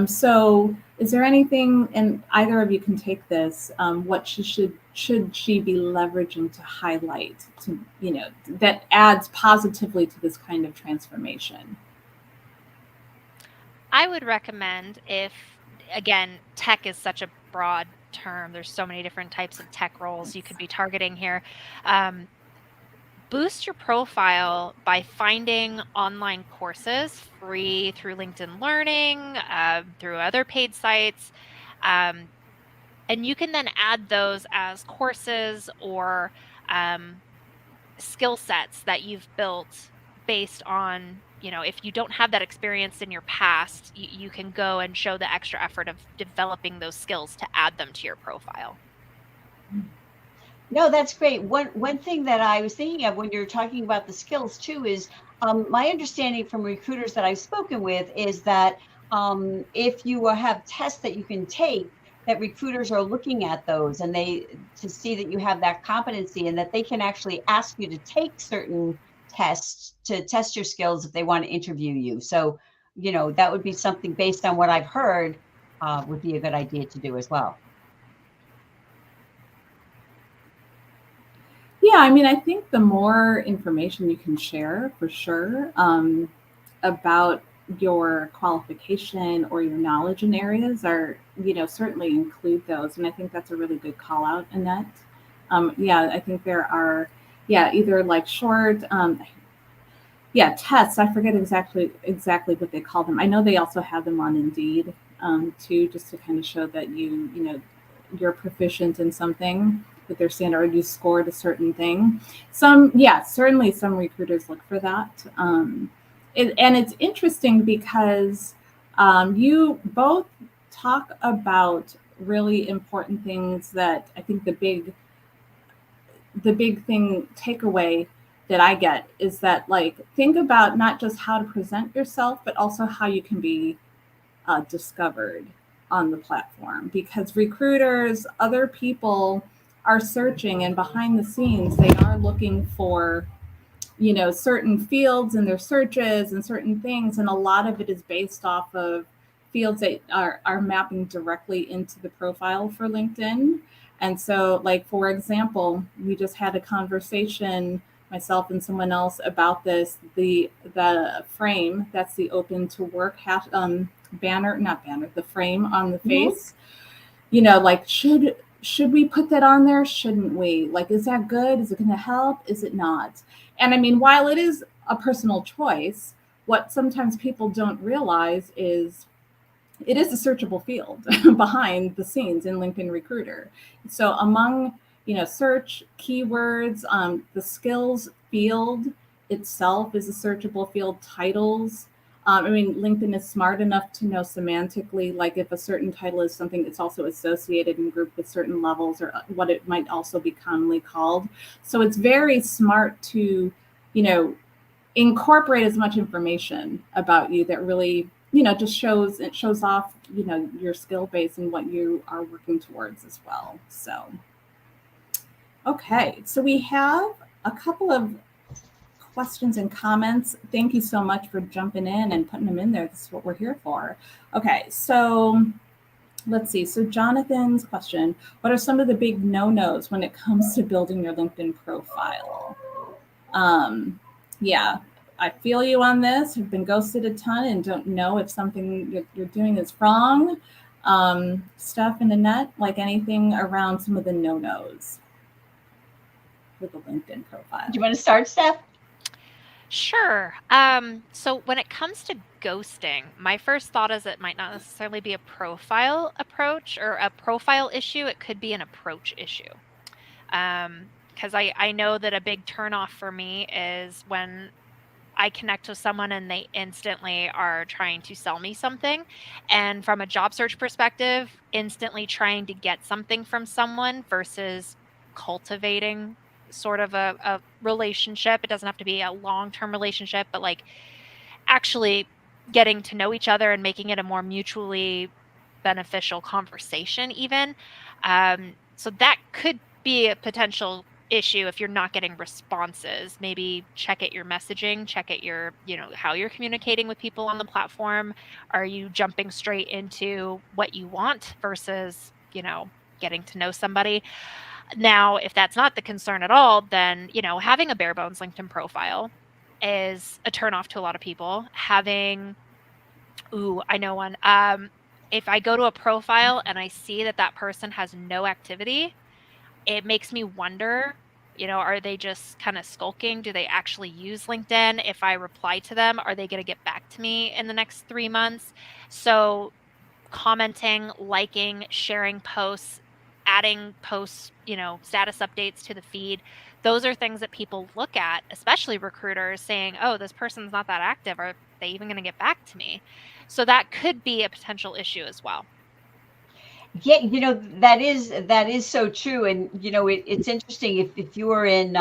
So is there anything, and either of you can take this, what should she be leveraging to highlight to, that adds positively to this kind of transformation? I would recommend, if, again, tech is such a broad term, there's so many different types of tech roles you could be targeting here. Boost your profile by finding online courses free through LinkedIn Learning, through other paid sites. And you can then add those as courses or skill sets that you've built based on, if you don't have that experience in your past, you can go and show the extra effort of developing those skills to add them to your profile. No, that's great. One thing that I was thinking of when you're talking about the skills too is my understanding from recruiters that I've spoken with is that if you have tests that you can take, that recruiters are looking at those and to see that you have that competency, and that they can actually ask you to take certain tests to test your skills if they want to interview you. So, that would be something based on what I've heard would be a good idea to do as well. Yeah, I mean, I think the more information you can share, for sure, about your qualification or your knowledge in areas are, certainly include those. And I think that's a really good call out, Annette. Yeah, I think there are, either like short, tests. I forget exactly what they call them. I know they also have them on Indeed, too, just to kind of show that you're proficient in something with their standard, you scored a certain thing. Certainly some recruiters look for that. And it's interesting because you both talk about really important things that I think the big thing takeaway that I get is that, like, think about not just how to present yourself, but also how you can be discovered on the platform, because recruiters, other people are searching, and behind the scenes they are looking for certain fields in their searches and certain things, and a lot of it is based off of fields that are mapping directly into the profile for LinkedIn. And so, like, for example, we just had a conversation, myself and someone else, about this, the frame, that's the open to work banner, not banner, the frame on the face. Like, should we put that on there? Shouldn't we? Like, is that good? Is it going to help? Is it not? And I mean, while it is a personal choice, what sometimes people don't realize is it is a searchable field behind the scenes in LinkedIn Recruiter. So among, search keywords, the skills field itself is a searchable field. Titles. I mean, LinkedIn is smart enough to know semantically, like, if a certain title is something that's also associated and grouped with certain levels, or what it might also be commonly called. So it's very smart to, incorporate as much information about you that really, just shows off, your skill base and what you are working towards as well. So, okay. So we have a couple of questions and comments. Thank you so much for jumping in and putting them in there. This is what we're here for. Okay, so let's see. So Jonathan's question, what are some of the big no-nos when it comes to building your LinkedIn profile? Yeah, I feel you on this. I've been ghosted a ton and don't know if something you're doing is wrong. Steph and Annette, like anything around some of the no-nos with a LinkedIn profile. Do you want to start, Steph? Sure. So when it comes to ghosting, my first thought is it might not necessarily be a profile approach or a profile issue. It could be an approach issue. Because I know that a big turnoff for me is when I connect with someone and they instantly are trying to sell me something. And from a job search perspective, instantly trying to get something from someone versus cultivating sort of a relationship. It doesn't have to be a long-term relationship, but like actually getting to know each other and making it a more mutually beneficial conversation even. So that could be a potential issue if you're not getting responses. Maybe check at your messaging, check at your, how you're communicating with people on the platform. Are you jumping straight into what you want versus, getting to know somebody? Now, if that's not the concern at all, then, having a bare bones LinkedIn profile is a turnoff to a lot of people. I know one. If I go to a profile and I see that person has no activity, it makes me wonder, are they just kind of skulking? Do they actually use LinkedIn? If I reply to them, are they going to get back to me in the next 3 months? So commenting, liking, sharing posts, adding posts, status updates to the feed, those are things that people look at, especially recruiters, saying, oh, this person's not that active. Are they even going to get back to me? So that could be a potential issue as well. Yeah, that is so true. And it's interesting if you are in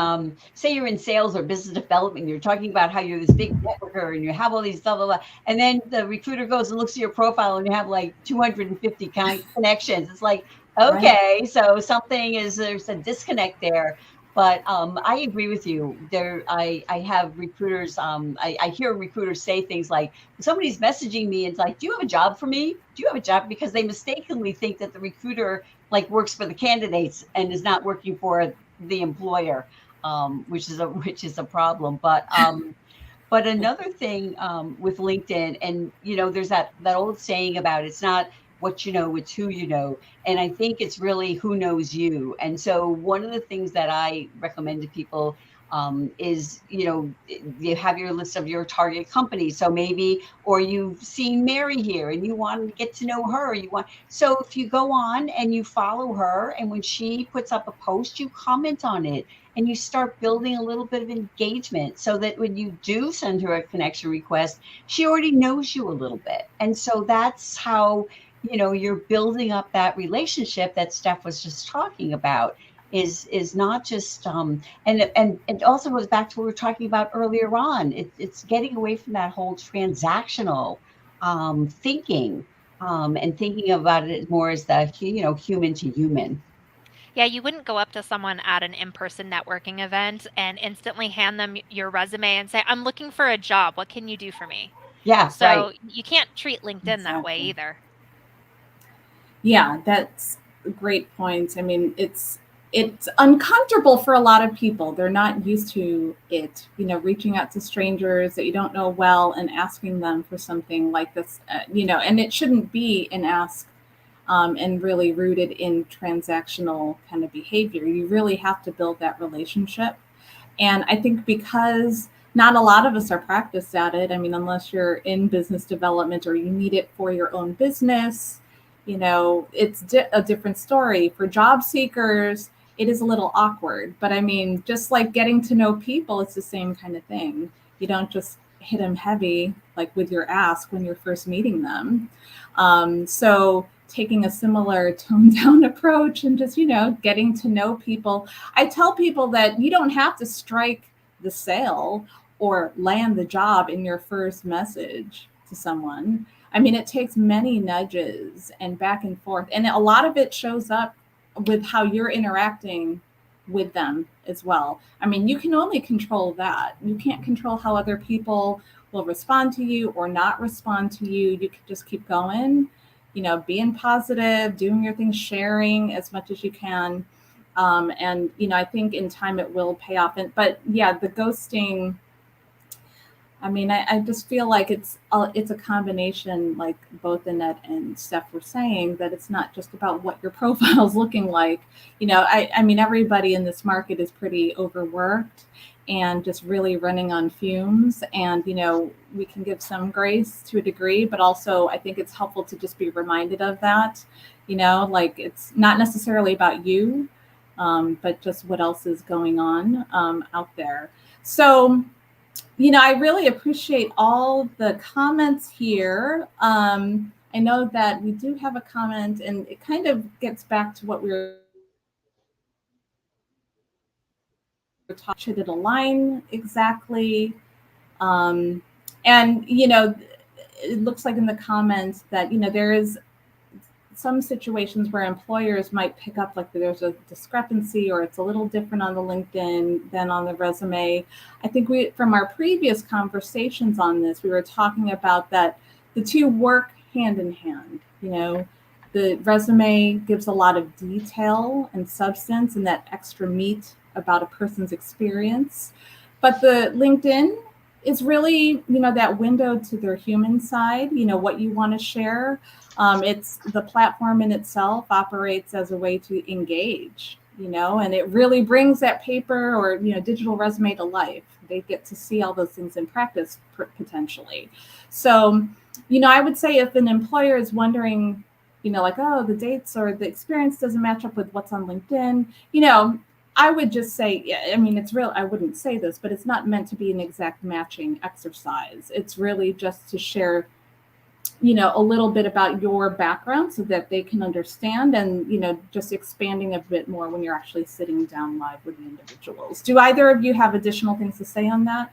say you're in sales or business development, you're talking about how you're this big networker and you have all these blah blah blah, and then the recruiter goes and looks at your profile and you have like 250 connections. It's like, okay, right. So there's a disconnect there. But I agree with you. I have recruiters. I hear recruiters say things like, somebody's messaging me and it's like, do you have a job for me? Do you have a job? Because they mistakenly think that the recruiter like works for the candidates and is not working for the employer, which is a problem. But another thing with LinkedIn, and there's that old saying about it's not what you know, it's who you know. And I think it's really who knows you. And so one of the things that I recommend to people is, you have your list of your target companies. So maybe, or you've seen Mary here and you want to get to know her. So if you go on and you follow her, and when she puts up a post, you comment on it and you start building a little bit of engagement so that when you do send her a connection request, she already knows you a little bit. And so that's how, you're building up that relationship that Steph was just talking about. Is not just and it also goes back to what we were talking about earlier on. It's getting away from that whole transactional thinking and thinking about it more as the human to human. Yeah, you wouldn't go up to someone at an in-person networking event and instantly hand them your resume and say, I'm looking for a job. What can you do for me? Yeah, so right. You can't treat LinkedIn that way either. Yeah, that's a great point. I mean, it's uncomfortable for a lot of people. They're not used to it, reaching out to strangers that you don't know well and asking them for something like this, and it shouldn't be an ask and really rooted in transactional kind of behavior. You really have to build that relationship. And I think because not a lot of us are practiced at it, I mean, unless you're in business development or you need it for your own business, it's a different story. For job seekers, it is a little awkward. But I mean, just like getting to know people, it's the same kind of thing. You don't just hit them heavy, like with your ask when you're first meeting them. So taking a similar toned down approach and just, getting to know people. I tell people that you don't have to strike the sale or land the job in your first message to someone. I mean, it takes many nudges and back and forth. And a lot of it shows up with how you're interacting with them as well. I mean, you can only control that. You can't control how other people will respond to you or not respond to you. You can just keep going, being positive, doing your thing, sharing as much as you can. And, I think in time it will pay off. But yeah, the ghosting, I mean, I just feel like it's a combination, like both Annette and Steph were saying, that it's not just about what your profile is looking like. I mean, everybody in this market is pretty overworked and just really running on fumes. And, we can give some grace to a degree, but also I think it's helpful to just be reminded of that, like it's not necessarily about you, but just what else is going on out there. So, I really appreciate all the comments here. I know that we do have a comment, and it kind of gets back to what we were talking. Should it align exactly? And it looks like in the comments that there is some situations where employers might pick up like there's a discrepancy or it's a little different on the LinkedIn than on the resume. I think from our previous conversations on this, we were talking about that the two work hand in hand. The resume gives a lot of detail and substance and that extra meat about a person's experience. But the LinkedIn is really, that window to their human side, what you want to share. It's the platform in itself operates as a way to engage, and it really brings that paper or, digital resume to life. They get to see all those things in practice potentially. So, I would say if an employer is wondering, like, oh, the dates or the experience doesn't match up with what's on LinkedIn, I would just say, yeah, I mean, it's real. I wouldn't say this, but it's not meant to be an exact matching exercise. It's really just to share, a little bit about your background so that they can understand and, just expanding a bit more when you're actually sitting down live with the individuals. Do either of you have additional things to say on that?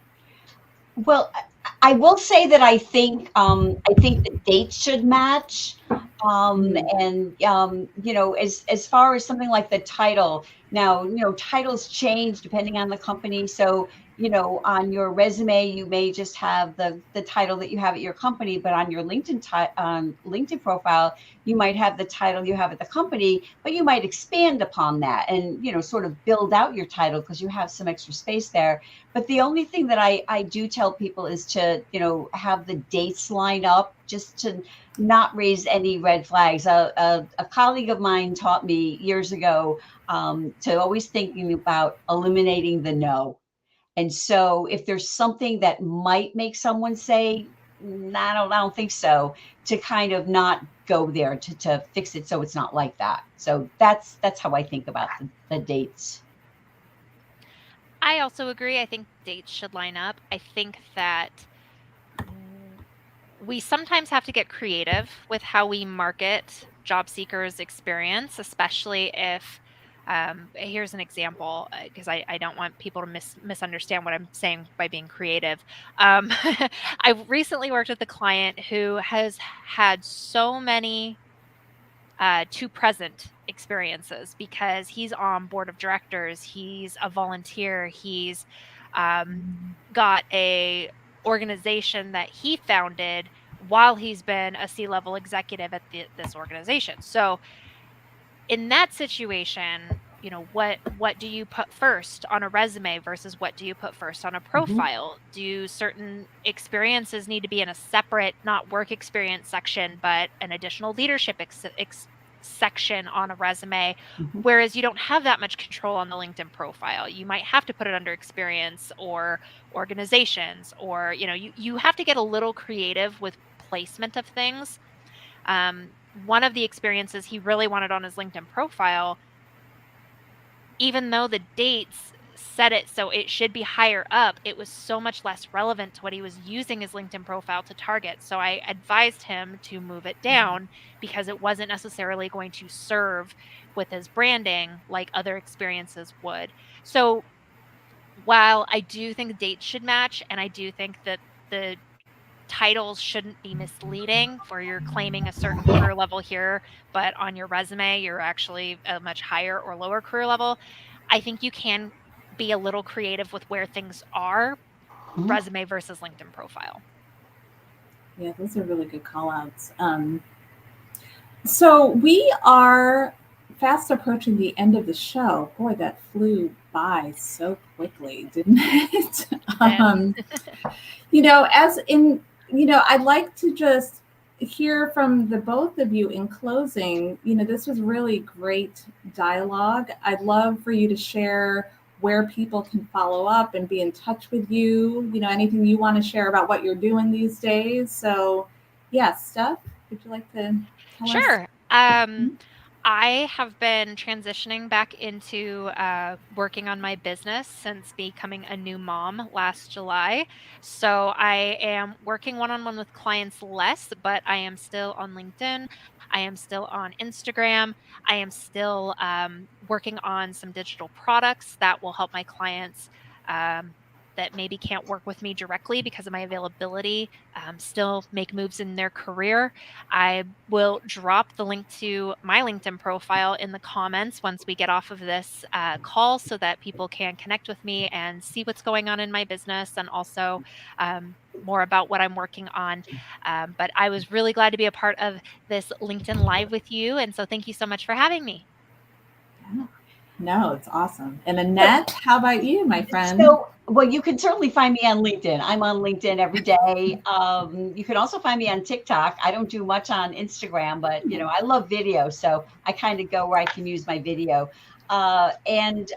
Well, I will say that I think the dates should match. And as far as something like the title, now, titles change depending on the company. So, on your resume, you may just have the title that you have at your company, but on your LinkedIn profile, you might have the title you have at the company, but you might expand upon that and, sort of build out your title because you have some extra space there. But the only thing that I do tell people is to, have the dates line up just to not raise any red flags. A colleague of mine taught me years ago to always thinking about eliminating the no. And so if there's something that might make someone say, I don't think so, to kind of not go there to fix it so it's not like that. So that's how I think about the dates. I also agree. I think dates should line up. I think that we sometimes have to get creative with how we market job seekers' experience, especially if, here's an example, because I don't want people to misunderstand what I'm saying by being creative. I recently worked with a client who has had so many to present experiences because he's on board of directors, he's a volunteer, he's got a organization that he founded while he's been a C-level executive at this organization. So in that situation, what do you put first on a resume versus what do you put first on a profile? Do certain experiences need to be in a separate, not work experience section, but an additional leadership section on a resume, whereas you don't have that much control on the LinkedIn profile? You might have to put it under experience or organizations, or you have to get a little creative with placement of things. One of the experiences he really wanted on his LinkedIn profile, even though the dates said it so it should be higher up, it was so much less relevant to what he was using his LinkedIn profile to target. So I advised him to move it down because it wasn't necessarily going to serve with his branding like other experiences would. So while I do think dates should match, and I do think that the titles shouldn't be misleading where you're claiming a certain career level here, but on your resume, you're actually a much higher or lower career level, I think you can be a little creative with where things are, Mhm. resume versus LinkedIn profile. Yeah, those are really good call outs. So we are fast approaching the end of the show. Boy, that flew by so quickly, didn't it? And As in, I'd like to just hear from the both of you in closing. This was really great dialogue. I'd love for you to share where people can follow up and be in touch with you. Anything you want to share about what you're doing these days. So, yeah, Steph, would you like to tell us? sure. I have been transitioning back into working on my business since becoming a new mom last July. So I am working one on one with clients less, but I am still on LinkedIn. I am still on Instagram. I am still working on some digital products that will help my clients. That maybe can't work with me directly because of my availability, still make moves in their career. I will drop the link to my LinkedIn profile in the comments once we get off of this call so that people can connect with me and see what's going on in my business and also more about what I'm working on. But I was really glad to be a part of this LinkedIn Live with you. And so thank you so much for having me. Yeah. No, it's awesome. And Annette, how about you, my friend? So, well, you can certainly find me on LinkedIn. I'm on LinkedIn every day. You can also find me on TikTok. I don't do much on Instagram, but I love video, so I kind of go where I can use my video. And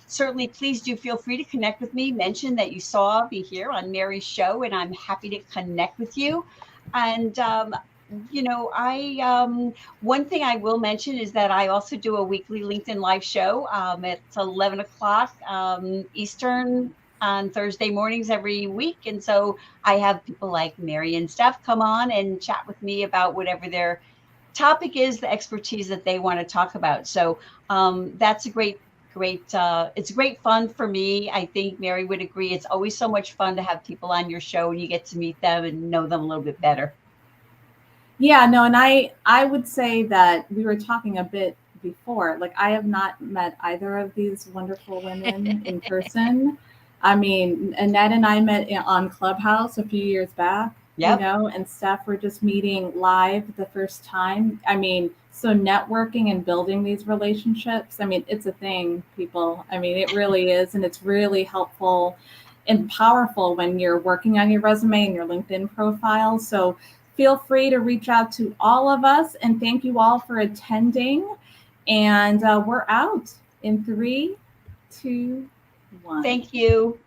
certainly, please do feel free to connect with me. Mention that you saw me here on Mary's show, and I'm happy to connect with you. And one thing I will mention is that I also do a weekly LinkedIn Live show. It's 11 o'clock Eastern on Thursday mornings every week. And so I have people like Mary and Steph come on and chat with me about whatever their topic is, the expertise that they want to talk about. So that's a great, it's great fun for me. I think Mary would agree. It's always so much fun to have people on your show and you get to meet them and know them a little bit better. Yeah, no, and I would say that we were talking a bit before. Like, I have not met either of these wonderful women in person. I mean, Annette and I met on Clubhouse a few years back, Yep. and Steph were just meeting live the first time. I mean, so networking and building these relationships, I mean, it's a thing, people. I mean, it really is, and it's really helpful and powerful when you're working on your resume and your LinkedIn profile. So feel free to reach out to all of us, and thank you all for attending. And we're out in 3, 2, 1. Thank you.